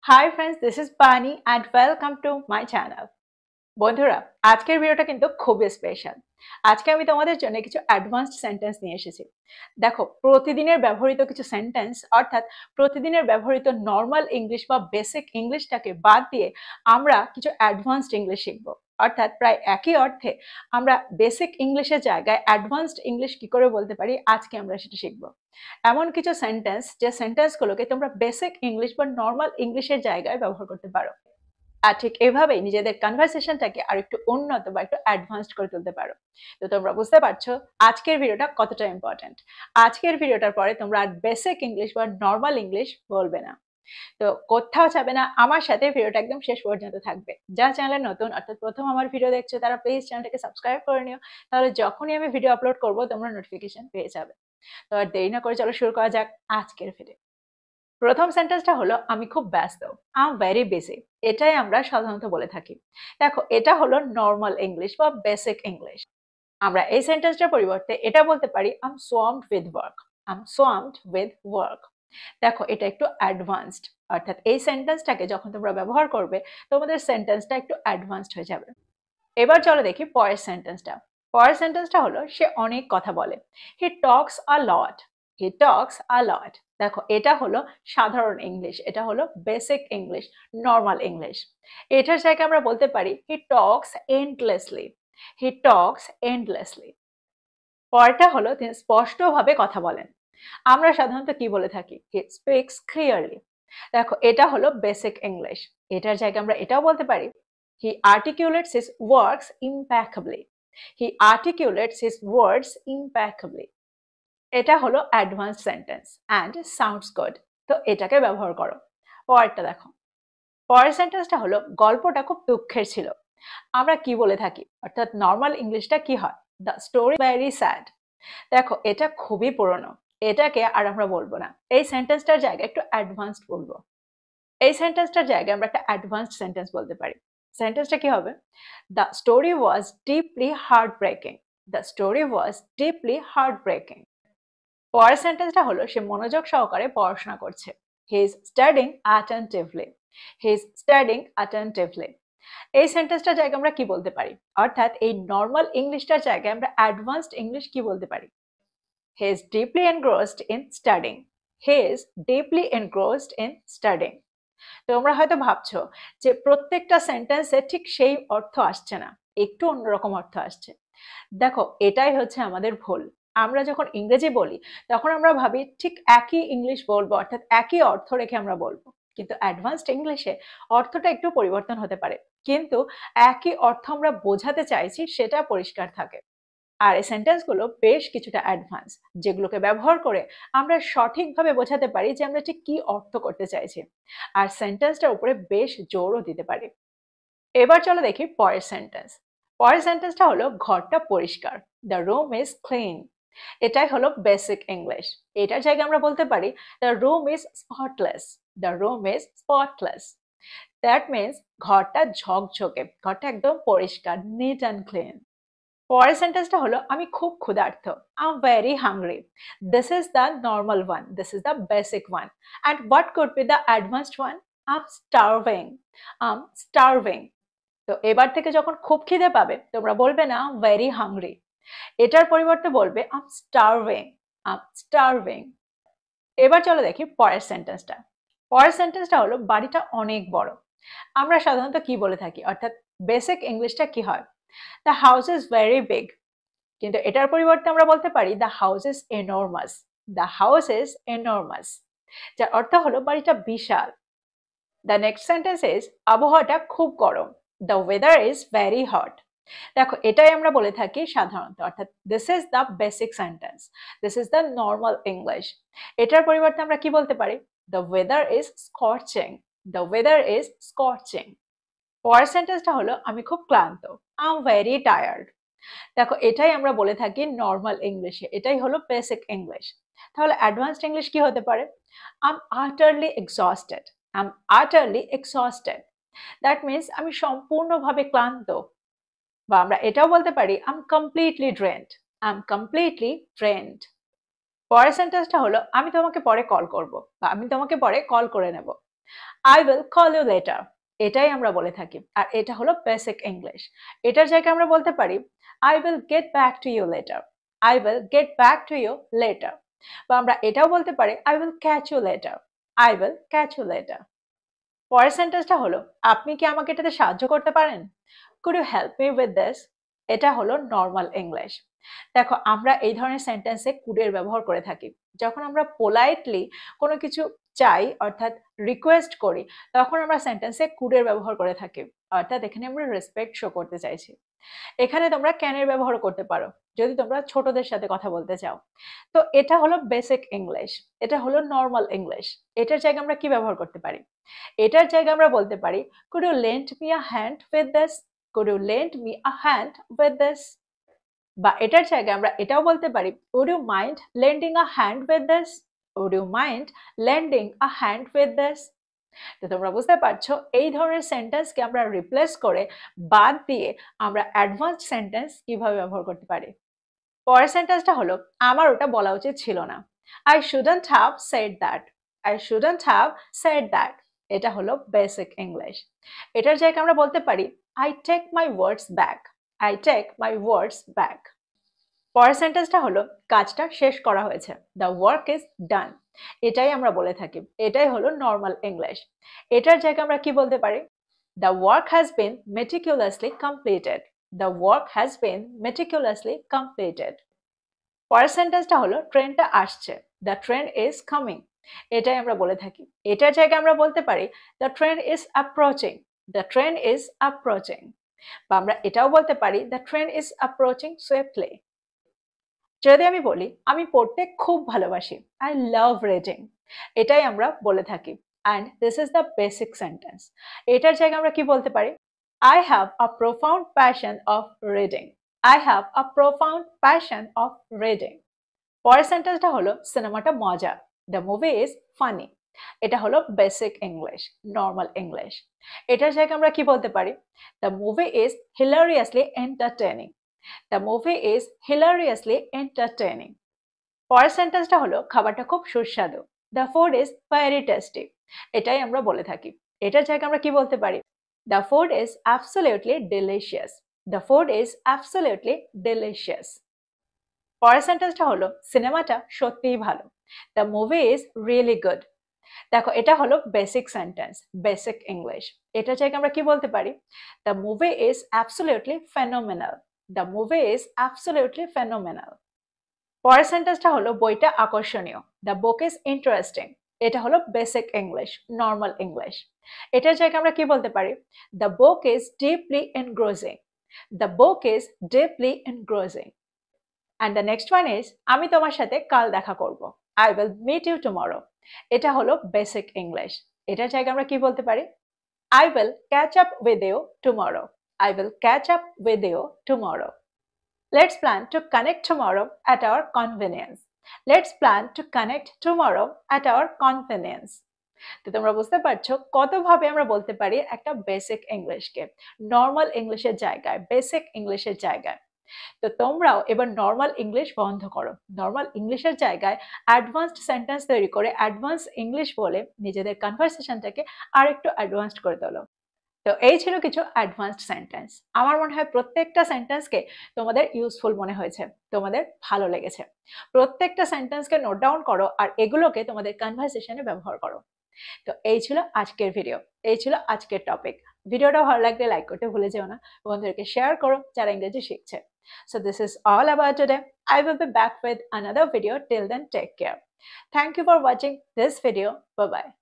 Hi friends, this is Pani and welcome to my channel. বন্ধুরা, আজকের ভিডিওটা কিন্তু খুবই স্পেশাল। আজকে আমি তোমাদের জন্য কিছু অ্যাডভান্সড সেন্টেন্স নিয়ে এসেছি। দেখো, প্রতিদিনের ব্যবহৃত কিছু সেন্টেন্স অর্থাৎ প্রতিদিনের ব্যবহৃত নর্মাল ইংলিশ বা বেসিক ইংলিশটাকে বাদ দিয়ে আমরা কিছু অ্যাডভান্সড ইংলিশ শিখব। অর্থাৎ প্রায় একই অর্থে আমরা বেসিক ইংলিশের জায়গায় অ্যাডভান্সড ইংলিশ কি করে বলতে পারি, আজকে আমরা সেটা শিখব। এমন কিছু সেন্টেন্স যে সেন্টেন্সগুলোকে তোমরা বেসিক ইংলিশ বা নর্মাল ইংলিশের জায়গায় ব্যবহার করতে পারো। আর ঠিক এভাবেই নিজেদের কনভারসেশনটাকে আরেকটু উন্নত বা একটু অ্যাডভান্সড করে তুলতে পারো। তো তোমরা বুঝতে পারছো আজকের ভিডিওটা কতটা ইম্পর্টেন্ট। আজকের ভিডিওটার পরে তোমরা আর বেসিক ইংলিশ বা নর্মাল ইংলিশ বলবে না। তো কোথাও যাবে না, আমার সাথে ভিডিওটা একদম শেষ পর্যন্ত থাকবে। যা চ্যানেলে নতুন অর্থাৎ প্রথম আমার ভিডিও দেখছো তারা প্লিজ চ্যানেলটাকে সাবস্ক্রাইব করে নিও, তাহলে যখনই আমি ভিডিও আপলোড করবো তোমরা নোটিফিকেশন পেয়ে যাবে। তো আর দেরি না করে চলো শুরু করা যাক আজকের ভিডিও। প্রথম সেন্টেন্সটা হলো আমি খুব ব্যস্ত, আই এম ভেরি বিজি। এটাই আমরা সাধারণত বলে থাকি। দেখো, এটা হলো নর্মাল ইংলিশ বা বেসিক ইংলিশ। আমরা এই সেন্টেন্সটার পরিবর্তে এটা বলতে পারি I am swamped with work. I am swamped with work. দেখো, এটা একটু অ্যাডভান্সড, অর্থাৎ এই সেন্টেন্সটাকে যখন তোমরা ব্যবহার করবে তোমাদের সেন্টেন্সটা একটু অ্যাডভান্সড হয়ে যাবে। এবার চলো দেখি পরের সেন্টেন্সটা। পরের সেন্টেন্সটা হলো সে অনেক কথা বলে। হি টক্স আ লট। হি টক্স আ লট। দেখো, এটা হলো সাধারণ ইংলিশ, এটা হলো বেসিক ইংলিশ, নর্মাল ইংলিশ। এটার জায়গায় আমরা বলতে পারি হি টক্স এন্ডলেসলি। হি টক্স এন্ডলেসলি। পরেরটা হলো তিনি স্পষ্টভাবে কথা বলেন। আমরা সাধারণত কি বলে থাকি? He speaks clearly. দেখো, এটা হলো বেসিক ইংলিশ। এটার জায়গায় আমরা এটাও বলতে পারি হি আর্টিকুলেটস হিজ ওয়ার্ডস ইম্প্যাকেবলি। হি আর্টিকুলেটস হিজ ওয়ার্ডস ইম্প্যাকেবলি। এটা হলো advance sentence and sounds good. তো এটাকে ব্যবহার করো। পরেরটা দেখো। পরের সেন্টেন্সটা হলো গল্পটা খুব দুঃখের ছিল। আমরা কি বলে থাকি, অর্থাৎ নর্মাল ইংলিশটা কি হয়? The story very sad. দেখো, এটা খুবই পুরনো, এটাকে আর আমরা বলবো না। এই সেন্টেন্সটার জায়গায় একটু অ্যাডভান্সড বলবো। এই সেন্টেন্সটার জায়গায় আমরা একটা অ্যাডভান্সড সেন্টেন্স বলতে পারি। সেন্টেন্সটা কি হবে? The story was deeply heart breaking. The story was deeply heart breaking. পরের সেন্টেন্সটা হলো সে মনোযোগ সহকারে পড়াশোনা করছে। He is studying attentively. He is studying attentively. এই সেন্টেন্সটার জায়গায় আমরা কি বলতে পারি, অর্থাৎ এই নর্মাল ইংলিশটার জায়গায় আমরা অ্যাডভান্সড ইংলিশ কি বলতে পারি? He is deeply engrossed in studying. He is deeply engrossed in studying. তোমরা হয়তো ভাবছো যে প্রত্যেকটা সেন্টেন্সে ঠিক সেই অর্থ আসছে না, একটু অন্যরকম অর্থ আসছে। দেখো, এটাই হচ্ছে আমাদের ভুল। আমরা যখন ইংরেজি বলি তখন আমরা ভাবি ঠিক একই ইংলিশ বলবো, অর্থাৎ একই অর্থ রেখে আমরা বলবো। কিন্তু অ্যাডভান্সড ইংলিশে অর্থটা একটু পরিবর্তন হতে পারে, কিন্তু একই অর্থ আমরা বোঝাতে চাইছি সেটা পরিষ্কার থাকে। আর এই সেন্টেন্সগুলো বেশ কিছুটা অ্যাডভান্স, যেগুলোকে ব্যবহার করে আমরা সঠিকভাবে বোঝাতে পারি যে আমরা ঠিক কি অর্থ করতে চাইছি, আর সেন্টেন্সটার উপরে বেশ জোরও দিতে পারি। এবার চলো দেখি পরের সেন্টেন্স। পরের সেন্টেন্সটা হলো ঘরটা পরিষ্কার। The room is clean. এটাই হলো বেসিক ইংলিশ। এটার জায়গায় আমরা বলতে পারি the room is spotless. The room is spotless. That means ঘরটা ঝকঝকে, ঘরটা একদম পরিষ্কার, নিট অ্যান্ড ক্লিন। পরের সেন্টেন্সটা হলো আমি খুব ক্ষুধার্ত। I am very hungry. This is the normal one, this is the basic one. And what could be the advanced one? I am starving. I am starving. তো এবার থেকে যখন খুব খিদে পাবে তোমরা বলবে না ভেরি হাংরি, এটার পরিবর্তে বলবে I am starving. I am starving. এবার চলো দেখি পরের সেন্টেন্সটা। পরের সেন্টেন্সটা হলো বাড়িটা অনেক বড়। আমরা সাধারণত কি বলে থাকি, অর্থাৎ বেসিক ইংলিশটা কি হয়? The house is very big. কিন্তু এটার পরিবর্তে আমরা বলতে পারি the house is enormous. The house is enormous, যার অর্থ হলো বাড়িটা বিশাল। দ্য নেক্সট সেন্টেন্স ইজ আবহাওয়াটা খুব গরম। The weather is very hot. দেখো, এটাই আমরা বলে থাকি সাধারণত, অর্থাৎ this is the basic sentence, this is the normal English. এটার পরিবর্তে আমরা কি বলতে পারি? The weather is scorching. The weather is scorching. পরের সেন্টেন্সটা হলো আমি খুব ক্লান্ত। I am very tired. দেখো, এটাই আমরা বলে থাকি নর্মাল ইংলিশে, এটাই হলো বেসিক ইংলিশ। তাহলে অ্যাডভান্সড ইংলিশ কি হতে পারে? I am আটারলি exhausted. I am আটারলি exhausted. That means আমি সম্পূর্ণভাবে ক্লান্ত। বা আমরা এটাও বলতে পারি I M completely drained. I am completely drained. পরের সেন্টেন্সটা হলো আমি তোমাকে পরে কল করব, বা আমি তোমাকে পরে কল করে নেব। I will call you later, এটাই আমরা বলে থাকি। আর এটা হলো বেসিক ইংলিশ। এটার জায়গায় আমরা বলতে পারি I will get back to you later, I will get back to you later. বা আমরা এটাও বলতে পারি I will catch you later, I will catch you later. পরের সেন্টেন্সটা হলো আপনি কি আমাকে এটাতে সাহায্য করতে পারেন? Could you help me with this? এটা হলো নর্মাল ইংলিশ। দেখো আমরা এই ধরনের সেন্টেন্সে কুডের ব্যবহার করে থাকি। যখন আমরা পোলাইটলি কোনো কিছু চাই অর্থাৎ রিকোয়েস্ট করি, তখন আমরা সেন্টেন্সে কুডের ব্যবহার করে থাকি। অর্থাৎ এখানে আমরা রেসপেক্ট শো করতে চাইছি। এখানে তোমরা ক্যানের ব্যবহার করতে পারো যদি তোমরা ছোটদের সাথে কথা বলতে চাও। তো এটা হলো বেসিক ইংলিশ, এটা হলো নর্মাল ইংলিশ। এটার জায়গায় আমরা কি ব্যবহার করতে পারি? এটার জায়গায় আমরা বলতে পারি could you lend me a hand with this, could you lend me a hand with this. বা এটার জায়গায় আমরা এটাও বলতে পারি would you mind lending a hand with this, would you mind lending a hand with this। তো তোমরা বুঝতে পারছো এই ধরনের সেন্টেন্সকে আমরা রিপ্লেস করে বাদ দিয়ে আমরা অ্যাডভান্সড সেন্টেন্স কিভাবে ব্যবহার করতে পারি। পরের সেন্টেন্সটা হলো আমার ওটা বলা উচিত ছিল না, I shouldn't have said that, I shouldn't have said that। এটা হলো বেসিক ইংলিশ। এটার জায়গায় আমরা বলতে পারি I take my words back, I take my words back। পরের সেন্টেন্সটা হলো কাজটা শেষ করা হয়েছে, দ্য ওয়ার্ক ইজ ডান। এটাই আমরা বলে থাকি, এটাই হলো নর্মাল ইংলিশ। এটার জায়গায় আমরা কি বলতে পারি? The work has been meticulously completed, the work has been meticulously completed. পরের সেন্টেন্সটা হলো ট্রেনটা আসছে, দ্য ট্রেন ইজ কামিং। এটাই আমরা বলে থাকি। এটার জায়গায় আমরা বলতে পারি the train is approaching, the train is approaching. বা আমরা এটাও বলতে পারি the train is approaching swiftly. যদি আমি বলি আমি পড়তে খুব ভালোবাসি, আই লাভ রিডিং, এটাই আমরা বলে থাকি। And this is the basic sentence. এটার জায়গায় আমরা কি বলতে পারি? I have a profound passion of reading, I have a profound passion of reading. পরের সেন্টেন্সটা হলো সিনেমাটা মজা, দ্য মুভি ইজ ফানি। এটা হলো বেসিক ইংলিশ, নর্মাল ইংলিশ। এটার জায়গায় আমরা কি বলতে পারি? The movie is hilariously entertaining, the movie is hilariously entertaining. পরের সেন্টেন্সটা হলো খাবারটা খুব সুস্বাদু, the food is very tasty. এটাই আমরা বলে থাকি। এটার জায়গায় আমরা কি বলতে পারি? The food is absolutely delicious, the food is absolutely delicious. পরের সেন্টেন্সটা হলো সিনেমাটা সত্যিই ভালো, the movie is really good. দেখো এটা হলো বেসিক সেন্টেন্স, বেসিক ইংলিশ। এটার জায়গায় আমরা কি বলতে পারি? The movie is absolutely phenomenal, the movie is absolutely phenomenal. পরের সেন্টেন্সটা হলো বইটা আকর্ষণীয়, দ্য বুক ইজ ইন্টারেস্টিং। এটা হলো বেসিক ইংলিশ, নর্মাল ইংলিশ। এটার জায়গায় আমরা কি বলতে পারি? The book is deeply engrossing, the book is deeply engrossing. And the next one is আমি তোমার সাথে কাল দেখা করব, I will meet you tomorrow. এটা হলো বেসিক ইংলিশ। এটার জায়গায় আমরা কি বলতে পারি? I will catch up with you tomorrow, I will catch up with you tomorrow। Let's plan to connect tomorrow at our convenience, let's plan to connect tomorrow at our convenience। তো তোমরা বুঝতে পারছো কতভাবে আমরা বলতে পারি একটা বেসিক ইংলিশকে নর্মাল ইংলিশের জায়গায়, বেসিক ইংলিশের জায়গায়। তো তোমরাও এবার নর্মাল ইংলিশ বন্ধ করো, নর্মাল ইংলিশের জায়গায় অ্যাডভান্সড সেন্টেন্স তৈরি করে অ্যাডভান্স ইংলিশ বলে নিজেদের কনভারসেশনটাকে আর একটু অ্যাডভান্সড করে তোলো। তো এই ছিল কিছু অ্যাডভান্সড সেন্টেন্স। আমার মনে হয় প্রত্যেকটা সেন্টেন্সকে তোমাদের ইউজফুল মনে হয়েছে, তোমাদের ভালো লেগেছে। প্রত্যেকটা সেন্টেন্সকে নোট ডাউন করো আর এগুলোকে তোমাদের কনভারসেশনে ব্যবহার করো। তো এই ছিল আজকের ভিডিও, এই ছিল আজকের টপিক। ভিডিওটা ভালো লাগলে লাইক করতে ভুলে যেও না, বন্ধুদেরকে শেয়ার করো যারা ইংরেজি শিখছে। So this is all about today. I will be back with another video. Till then, take care. Thank you for watching this video. Bye bye.